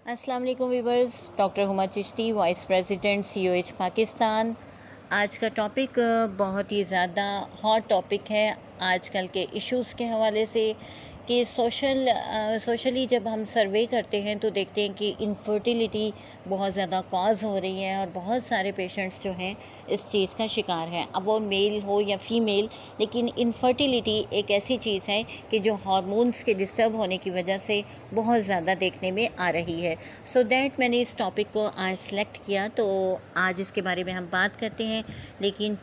अस्सलाम वालेकुम viewers, doctor Huma Chishti, vice president COH Pakistan. आज का टॉपिक बहुत ही ज़्यादा हॉट टॉपिक है आजकल के इश्यूज़ के हवाले से कि सोशली जब हम सर्वे करते हैं तो देखते हैं कि इनफर्टिलिटी बहुत ज़्यादा कॉज हो रही है और बहुत सारे पेशेंट्स जो हैं इस चीज़ का शिकार हैं, अब वो मेल हो या फीमेल। लेकिन इनफर्टिलिटी एक ऐसी चीज़ है कि जो हार्मोन्स के डिस्टर्ब होने की वजह से बहुत ज़्यादा देखने में आ रही है। सो दैट मैंने इस टॉपिक को आज सेलेक्ट किया, तो आज इसके बारे में हम बात करते हैं। लेकिन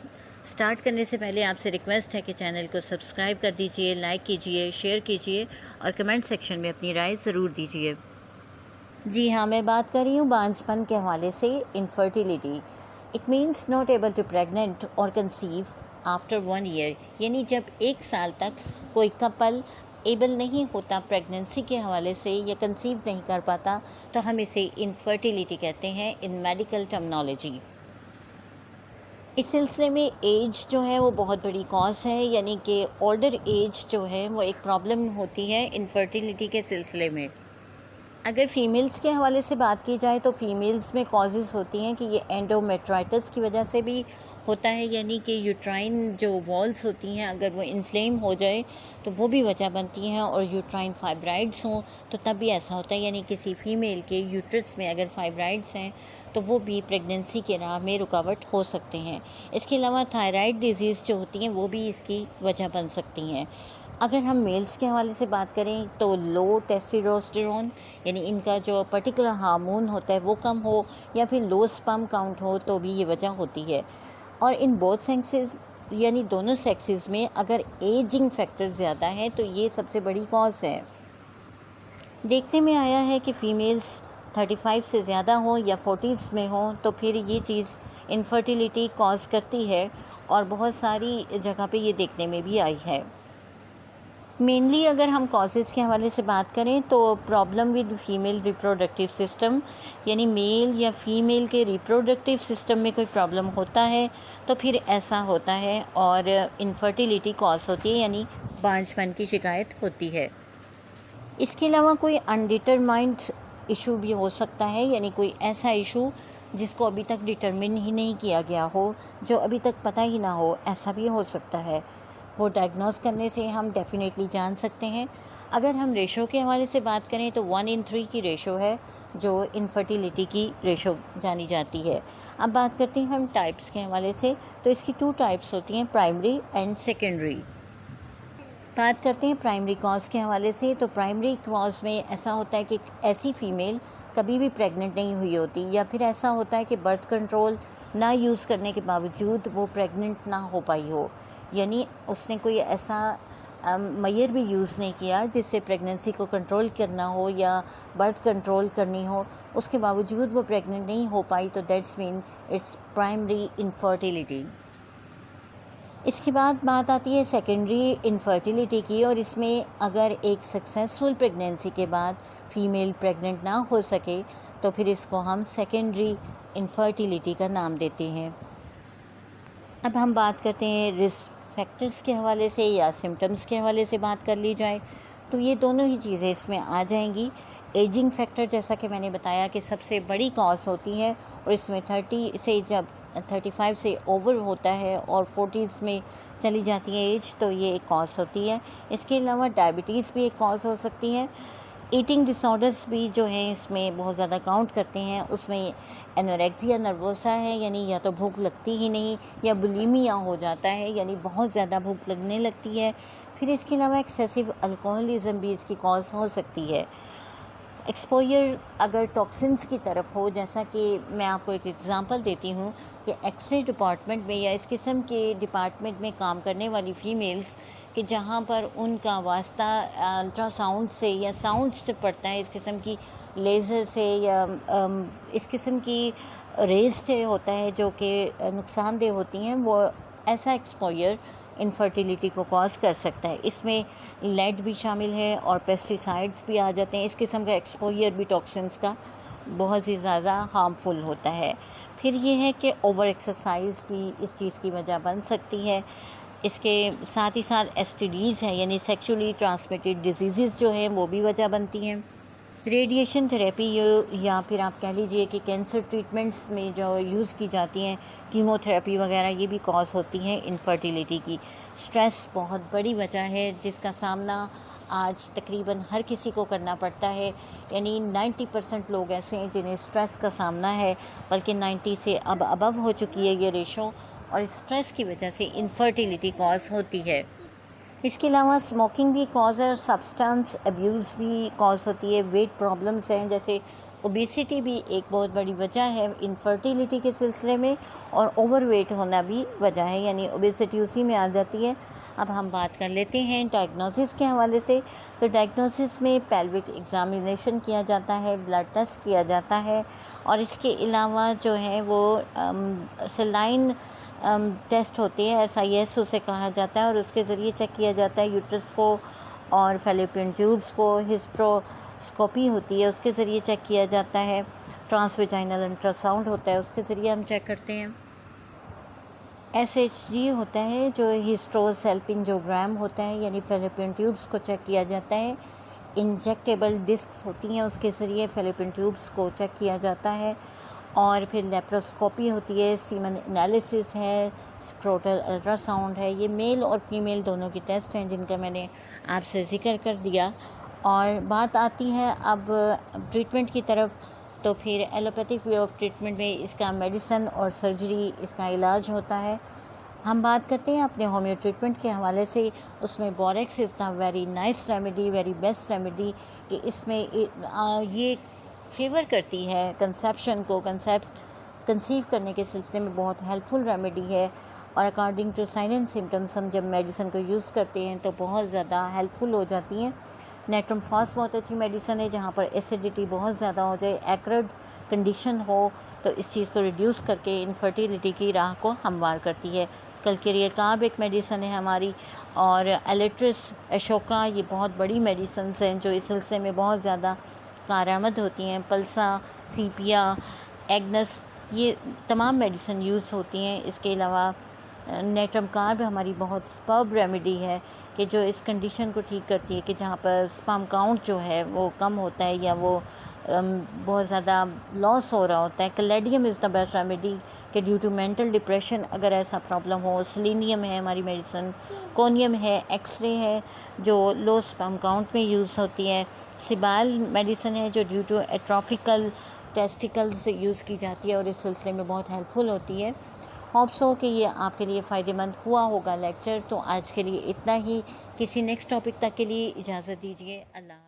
स्टार्ट करने से पहले आपसे रिक्वेस्ट है कि चैनल को सब्सक्राइब कर दीजिए, लाइक कीजिए, शेयर कीजिए और कमेंट सेक्शन में अपनी राय ज़रूर दीजिए। जी हाँ, मैं बात कर रही हूँ बांझपन के हवाले से। Infertility it means not able to pregnant और कंसीव आफ्टर 1 ईयर, यानी जब 1 साल तक कोई कपल एबल नहीं होता प्रेगनेंसी के हवाले से या कंसीव नहीं कर पाता, तो हम इसे इनफर्टिलिटी कहते हैं इन मेडिकल टर्मिनोलॉजी। इस सिलसिले में एज जो है वो बहुत बड़ी कॉज है, यानी कि ओल्डर एज जो है वो एक प्रॉब्लम होती है इनफर्टिलिटी के सिलसिले में। अगर फ़ीमेल्स के हवाले से बात की जाए तो फ़ीमेल्स में कॉजेज़ होती हैं कि ये एंडोमेट्राइटिस की वजह से भी होता है, यानी कि यूट्राइन जो वॉल्स होती हैं अगर वो इन्फ्लेम हो जाए तो वो भी वजह बनती हैं, और यूट्राइन फाइब्राइड्स हों तो तब भी ऐसा होता है, यानी किसी फ़ीमेल के यूट्रस में अगर फाइब्राइड्स हैं तो वो भी प्रेगनेंसी के राह में रुकावट हो सकते हैं। इसके अलावा थायराइड डिजीज़ जो होती हैं वो भी इसकी वजह बन सकती हैं। अगर हम मेल्स के हवाले से बात करें तो लो टेस्टोस्टेरोन, यानी इनका जो पर्टिकुलर हार्मोन होता है वो कम हो, या फिर लो स्पर्म काउंट हो, तो भी ये वजह होती है। और इन बोथ सेक्सेस यानी दोनों सेक्सेस में अगर एजिंग फैक्टर ज़्यादा है तो ये सबसे बड़ी कॉज है। देखने में आया है कि फ़ीमेल्स 35 से ज़्यादा हों या 40s में हों तो फिर ये चीज़ इनफर्टिलिटी कॉज करती है, और बहुत सारी जगह पे ये देखने में भी आई है। मेनली अगर हम कॉजेज़ के हवाले से बात करें तो problem with female reproductive system, यानी मेल या फीमेल के रिप्रोडक्टिव सिस्टम में कोई प्रॉब्लम होता है तो फिर ऐसा होता है और इनफर्टिलिटी कॉज होती है, यानी बांझपन की शिकायत होती है। इसके अलावा कोई अनडिटरमाइंड इशू भी हो सकता है, यानी कोई ऐसा इशू जिसको अभी तक डिटरमिन ही नहीं किया गया हो, जो अभी तक पता ही ना हो, ऐसा भी हो सकता है। वो डायग्नोस करने से हम डेफिनेटली जान सकते हैं। अगर हम रेशो के हवाले से बात करें तो 1 in 3 की रेशो है जो इनफर्टिलिटी की रेशो जानी जाती है। अब बात करते हैं हम टाइप्स के हवाले से, तो इसकी 2 टाइप्स होती हैं, प्राइमरी एंड सेकेंडरी। बात करते हैं प्राइमरी कॉज के हवाले से, तो प्राइमरी कॉज में ऐसा होता है कि ऐसी फ़ीमेल कभी भी प्रेग्नेंट नहीं हुई होती, या फिर ऐसा होता है कि बर्थ कंट्रोल ना यूज़ करने के बावजूद वो प्रेग्नेंट ना हो पाई हो, यानी उसने कोई ऐसा मेजर भी यूज़ नहीं किया जिससे प्रेगनेंसी को कंट्रोल करना हो या बर्थ कंट्रोल करनी हो, उसके बावजूद वो प्रेग्नेंट नहीं हो पाई, तो that's mean its primary infertility. इसके बाद बात आती है सेकेंडरी इनफर्टिलिटी की, और इसमें अगर एक सक्सेसफुल प्रेगनेंसी के बाद फ़ीमेल प्रेग्नेंट ना हो सके तो फिर इसको हम सेकेंडरी इनफर्टिलिटी का नाम देते हैं। अब हम बात करते हैं रिस्क फैक्टर्स के हवाले से या सिम्टम्स के हवाले से बात कर ली जाए तो ये दोनों ही चीज़ें इसमें आ जाएंगी। एजिंग फैक्टर जैसा कि मैंने बताया कि सबसे बड़ी कॉज होती है, और इसमें 30 से जब 35 से ओवर होता है और 40s में चली जाती है एज, तो ये एक कॉज होती है। इसके अलावा डायबिटीज़ भी एक कॉज हो सकती है। ईटिंग डिसऑर्डर्स भी जो हैं इसमें बहुत ज़्यादा काउंट करते हैं। उसमें एनोरेक्सिया नर्वोसा है, यानी या तो भूख लगती ही नहीं, या बुलिमिया हो जाता है, यानी बहुत ज़्यादा भूख लगने लगती है। फिर इसके अलावा एक्सेसिव अल्कोहलिज्म भी इसकी कॉज हो सकती है। एक्सपोजर अगर टॉक्सिन्स की तरफ हो, जैसा कि मैं आपको एक एग्ज़ाम्पल देती हूँ कि एक्सरे डिपार्टमेंट में या इस किस्म के डिपार्टमेंट में काम करने वाली फ़ीमेल्स कि जहाँ पर उनका वास्ता अल्ट्रासाउंड से या साउंड से पड़ता है, इस किस्म की लेज़र से या इस किस्म की रेज़ से होता है जो कि नुकसानदेह होती हैं, वो ऐसा एक्सपोजर इनफर्टिलिटी को कॉज कर सकता है। इसमें लेड भी शामिल है और पेस्टिसाइड्स भी आ जाते हैं। इस किस्म का एक्सपोजर भी टॉक्सिन्स का बहुत ही ज़्यादा हार्मफुल होता है। फिर ये है कि ओवर एक्सरसाइज भी इस चीज़ की वजह बन सकती है। इसके साथ ही साथ STDs हैं, यानी सेक्सुअली ट्रांसमिटेड डिजीज़ जो हैं वो भी वजह बनती हैं। ریڈیشن تھراپی یا پھر آپ کہہ لیجئے کہ کینسر ٹریٹمنٹس میں جو یوز کی جاتی ہیں کیمو تھراپی وغیرہ، یہ بھی کاز ہوتی ہیں انفرٹیلیٹی کی۔ سٹریس بہت بڑی وجہ ہے جس کا سامنا آج تقریباً ہر کسی کو کرنا پڑتا ہے، یعنی 90% لوگ ایسے ہیں جنہیں سٹریس کا سامنا ہے، بلکہ 90 سے اب ابو ہو چکی ہے یہ ریشو، اور اسٹریس کی وجہ سے انفرٹیلیٹی کاز ہوتی ہے۔ اس کے علاوہ اسموکنگ بھی کاز ہے، اور سبسٹانس ابیوز بھی کاز ہوتی ہے، ویٹ پرابلمس ہیں جیسے اوبیسٹی بھی ایک بہت بڑی وجہ ہے انفرٹیلیٹی کے سلسلے میں، اور اوور ویٹ ہونا بھی وجہ ہے، یعنی اوبیسٹی اسی میں آ جاتی ہے۔ اب ہم بات کر لیتے ہیں ڈائگنوسس کے حوالے سے۔ تو ڈائگنوسس میں پیلوک ایگزامینیشن کیا جاتا ہے، بلڈ ٹیسٹ کیا جاتا ہے، اور اس کے علاوہ جو ہے وہ سلائن ٹیسٹ ہوتے ہیں، SIS اسے کہا جاتا ہے، اور اس کے ذریعے چیک کیا جاتا ہے یوٹرس کو اور فیلوپین ٹیوبس کو۔ ہسٹروسکوپی ہوتی ہے، اس کے ذریعے چیک کیا جاتا ہے۔ ٹرانس ویجائنل الٹرا ساؤنڈ ہوتا ہے، اس کے ذریعے ہم چیک کرتے ہیں۔ SHG ہوتا ہے جو ہسٹروسیلپنجوگرام ہوتا ہے، یعنی فیلوپین ٹیوبس کو چیک کیا جاتا ہے۔ انجیکٹیبل ڈسکس ہوتی ہیں، اس کے ذریعے فیلوپین ٹیوبس کو چیک کیا جاتا ہے۔ اور پھر لیپروسکوپی ہوتی ہے، سیمن انالیسس ہے، اسکروٹل الٹرا ساؤنڈ ہے۔ یہ میل اور فیمیل دونوں کی ٹیسٹ ہیں جن کا میں نے آپ سے ذکر کر دیا۔ اور بات آتی ہے اب ٹریٹمنٹ کی طرف، تو پھر ایلوپیتھک وے آف ٹریٹمنٹ میں اس کا میڈیسن اور سرجری اس کا علاج ہوتا ہے۔ ہم بات کرتے ہیں اپنے ہومیو ٹریٹمنٹ کے حوالے سے۔ اس میں borax is the very nice remedy, very best remedy, کہ اس میں یہ فیور کرتی ہے کنسیپشن کو، کنسیو کرنے کے سلسلے میں بہت ہیلپ فل ریمیڈی ہے، اور according to sign and symptoms ہم جب میڈیسن کو یوز کرتے ہیں تو بہت زیادہ ہیلپ فل ہو جاتی ہیں۔ نیٹرم فاس بہت اچھی میڈیسن ہے، جہاں پر ایسیڈیٹی بہت زیادہ ہو جائے، ایکرڈ کنڈیشن ہو، تو اس چیز کو ریڈیوس کر کے انفرٹیلیٹی کی راہ کو ہموار کرتی ہے۔ کلکیریا کارب ایک میڈیسن ہے ہماری، اور ایلیٹرس، اشوکا، یہ بہت بڑی میڈیسنس ہیں جو اس سلسلے میں بہت زیادہ کارآمد ہوتی ہیں۔ پلسا، سیپیا، ایگنس، یہ تمام میڈیسن یوز ہوتی ہیں۔ اس کے علاوہ نیٹرم کارب ہماری بہت سپرب ریمیڈی ہے کہ جو اس کنڈیشن کو ٹھیک کرتی ہے کہ جہاں پر سپرم کاؤنٹ جو ہے وہ کم ہوتا ہے یا وہ بہت زیادہ لاس ہو رہا ہوتا ہے۔ کلیڈیم از دا بیسٹ ریمیڈی کہ ڈیو ٹو مینٹل ڈپریشن اگر ایسا پرابلم ہو۔ سلینیم ہے ہماری میڈیسن، کونیم ہے، ایکس رے ہے جو لو سپرم کاؤنٹ میں یوز ہوتی ہے۔ سبائل میڈیسن ہے جو ڈیو ٹو ایٹروفیکل ٹیسٹیکل سے یوز کی جاتی ہے، اور اس سلسلے میں بہت ہیلپ فل ہوتی ہے۔ ہوپس ہو کہ یہ آپ کے لیے فائدہ مند ہوا ہوگا لیکچر۔ تو آج کے لیے اتنا ہی، کسی نیکسٹ ٹاپک تک کے لیے اجازت دیجیے۔ اللہ حافظ۔